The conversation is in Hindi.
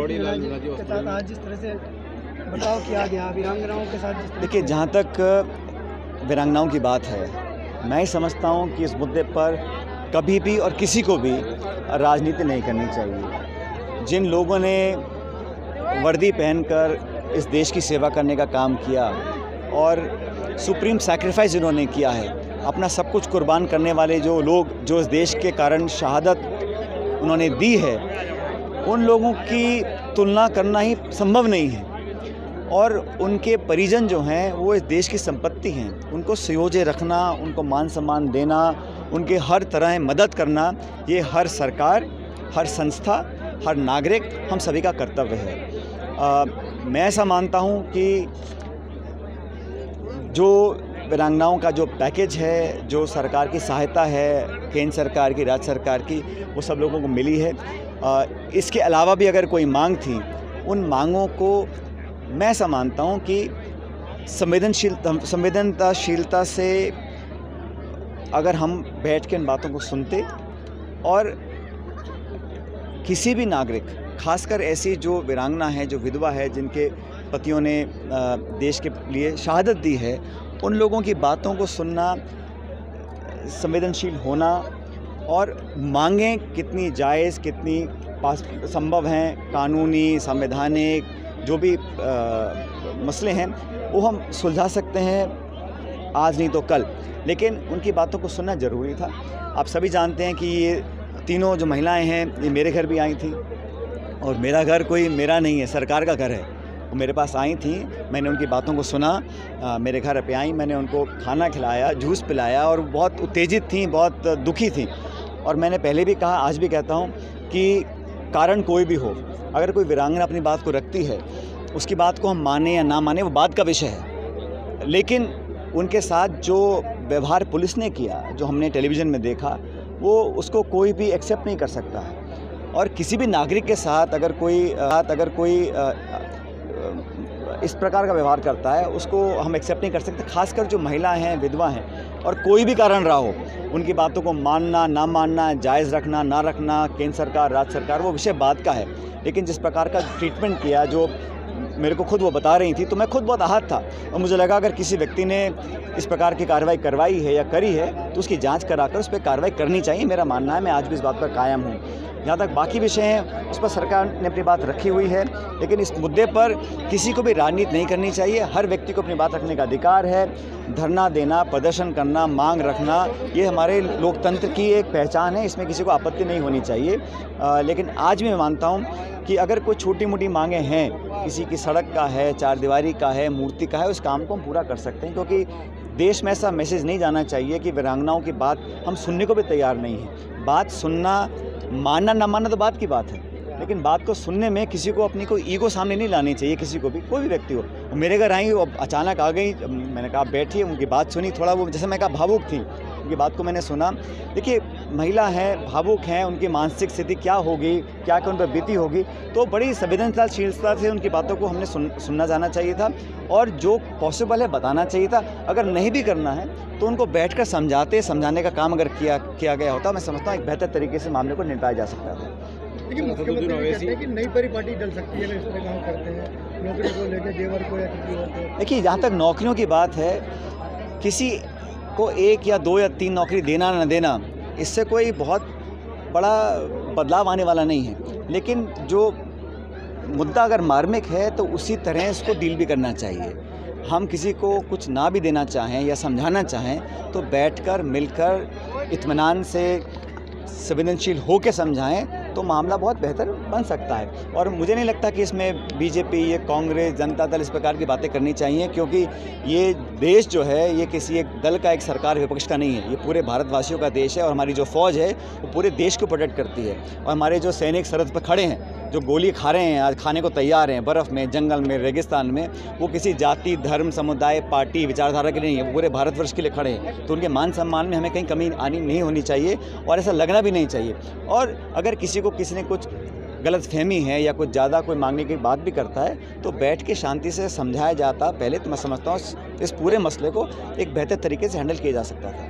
के साथ आज जिस तरह से बर्ताव किया गया वीरांगनाओं के साथ, देखिए, जहाँ तक वीरांगनाओं की बात है, मैं ही समझता हूँ कि इस मुद्दे पर कभी भी और किसी को भी राजनीति नहीं करनी चाहिए। जिन लोगों ने वर्दी पहनकर इस देश की सेवा करने का काम किया और सुप्रीम सैक्रिफाइस जिन्होंने किया है, अपना सब कुछ कुर्बान करने वाले जो लोग जो इस देश के कारण शहादत उन्होंने दी है, उन लोगों की तुलना करना ही संभव नहीं है। और उनके परिजन जो हैं वो इस देश की संपत्ति हैं, उनको संजोए रखना, उनको मान सम्मान देना, उनके हर तरह मदद करना, ये हर सरकार, हर संस्था, हर नागरिक, हम सभी का कर्तव्य है। मैं ऐसा मानता हूँ कि जो वीरांगनाओं का जो पैकेज है, जो सरकार की सहायता है, केंद्र सरकार की, राज्य सरकार की, वो सब लोगों को मिली है। इसके अलावा भी अगर कोई मांग थी, उन मांगों को मैं ऐसा मानता हूँ कि संवेदनशीलता से अगर हम बैठ के इन बातों को सुनते और किसी भी नागरिक, खासकर ऐसी जो वीरांगना है, जो विधवा है, जिनके पतियों ने देश के लिए शहादत दी है, उन लोगों की बातों को सुनना, संवेदनशील होना और मांगें कितनी जायज़, कितनी संभव हैं, कानूनी, संवैधानिक जो भी मसले हैं वो हम सुलझा सकते हैं, आज नहीं तो कल। लेकिन उनकी बातों को सुनना ज़रूरी था। आप सभी जानते हैं कि ये तीनों जो महिलाएं हैं, ये मेरे घर भी आई थी और मेरा घर कोई मेरा नहीं है, सरकार का घर है। वो मेरे पास आई थी, मैंने उनकी बातों को सुना, मेरे घर पे आई, मैंने उनको खाना खिलाया, जूस पिलाया और बहुत उत्तेजित थी, बहुत दुखी थी। और मैंने पहले भी कहा, आज भी कहता हूँ कि कारण कोई भी हो, अगर कोई वीरांगना अपनी बात को रखती है, उसकी बात को हम माने या ना माने वो बात का विषय है, लेकिन उनके साथ जो व्यवहार पुलिस ने किया, जो हमने टेलीविज़न में देखा, वो उसको कोई भी एक्सेप्ट नहीं कर सकता है। और किसी भी नागरिक के साथ अगर कोई इस प्रकार का व्यवहार करता है, उसको हम एक्सेप्ट नहीं कर सकते। खासकर जो महिलाएं हैं, विधवा हैं, और कोई भी कारण रहा हो, उनकी बातों को मानना ना मानना, जायज़ रखना ना रखना, केंद्र सरकार, राज्य सरकार, वो विषय बात का है। लेकिन जिस प्रकार का ट्रीटमेंट किया, जो मेरे को खुद वो बता रही थी, तो मैं खुद बहुत आहत था और मुझे लगा अगर किसी व्यक्ति ने इस प्रकार की कार्रवाई करवाई है या करी है तो उसकी जांच कराकर उस पर कार्रवाई करनी चाहिए, मेरा मानना है। मैं आज भी इस बात पर कायम हूँ। जहाँ तक बाकी विषय हैं, उस पर सरकार ने अपनी बात रखी हुई है, लेकिन इस मुद्दे पर किसी को भी राजनीति नहीं करनी चाहिए। हर व्यक्ति को अपनी बात रखने का अधिकार है। धरना देना, प्रदर्शन करना, मांग रखना, ये हमारे लोकतंत्र की एक पहचान है, इसमें किसी को आपत्ति नहीं होनी चाहिए। लेकिन आज भी मैं मानता हूँ कि अगर कोई छोटी मोटी मांगें हैं, किसी की सड़क का है, चारदीवारी का है, मूर्ति का है, उस काम को हम पूरा कर सकते हैं, क्योंकि देश में ऐसा मैसेज नहीं जाना चाहिए कि वीरांगनाओं की बात हम सुनने को भी तैयार नहीं हैं। बात सुनना, मानना ना मानना तो बात की बात है, लेकिन बात को सुनने में किसी को अपनी कोई ईगो सामने नहीं लानी चाहिए, किसी को भी, कोई भी व्यक्ति हो। मेरे घर आई, वो अचानक आ गई, मैंने कहा बैठिए, उनकी बात सुनी, थोड़ा वो जैसे मैं कहा भावुक थी, उनकी बात को मैंने सुना। देखिए, महिला हैं, भावुक हैं, उनकी मानसिक स्थिति क्या होगी, क्या उन पर बीती होगी, तो बड़ी संवेदनशीलता से उनकी बातों को हमने सुनना जाना चाहिए था और जो पॉसिबल है बताना चाहिए था। अगर नहीं भी करना है तो उनको बैठकर समझाने का काम अगर किया गया होता, मैं समझता हूँ एक बेहतर तरीके से मामले को निपटाया जा सकता था। लेकिन मुख्यमंत्री कहते हैं कि नई परिपाटी डल सकती है, इस तरह काम करते हैं, नौकरी को लेकर जेवर को या किसी और को। देखिए, जहाँ तक नौकरियों की बात है, किसी को 1 या 2 या 3 नौकरी देना न देना, इससे कोई बहुत बड़ा बदलाव आने वाला नहीं है। लेकिन जो मुद्दा अगर मार्मिक है तो उसी तरह इसको डील भी करना चाहिए। हम किसी को कुछ ना भी देना चाहें या समझाना चाहें तो बैठकर, मिलकर, इत्मीनान से, संवेदनशील होकर समझाएं तो मामला बहुत बेहतर बन सकता है। और मुझे नहीं लगता कि इसमें बीजेपी, ये कांग्रेस, जनता दल इस प्रकार की बातें करनी चाहिए, क्योंकि ये देश जो है ये किसी एक दल का, एक सरकार विपक्ष का नहीं है, ये पूरे भारतवासियों का देश है। और हमारी जो फ़ौज है वो पूरे देश को प्रोटेक्ट करती है। और हमारे जो सैनिक सरहद पर खड़े हैं, जो गोली खा रहे हैं, आज खाने को तैयार हैं, बर्फ़ में, जंगल में, रेगिस्तान में, वो किसी जाति, धर्म, समुदाय, पार्टी, विचारधारा के लिए नहीं है, वो पूरे भारतवर्ष के लिए खड़े हैं। तो उनके मान सम्मान में हमें कहीं कमी आनी नहीं होनी चाहिए और ऐसा लगना भी नहीं चाहिए। और अगर किसी ने कुछ गलतफहमी है या कुछ ज़्यादा कोई मांगने की बात भी करता है तो बैठ के शांति से समझाया जाता पहले, तो मैं समझता हूँ इस पूरे मसले को एक बेहतर तरीके से हैंडल किया जा सकता था।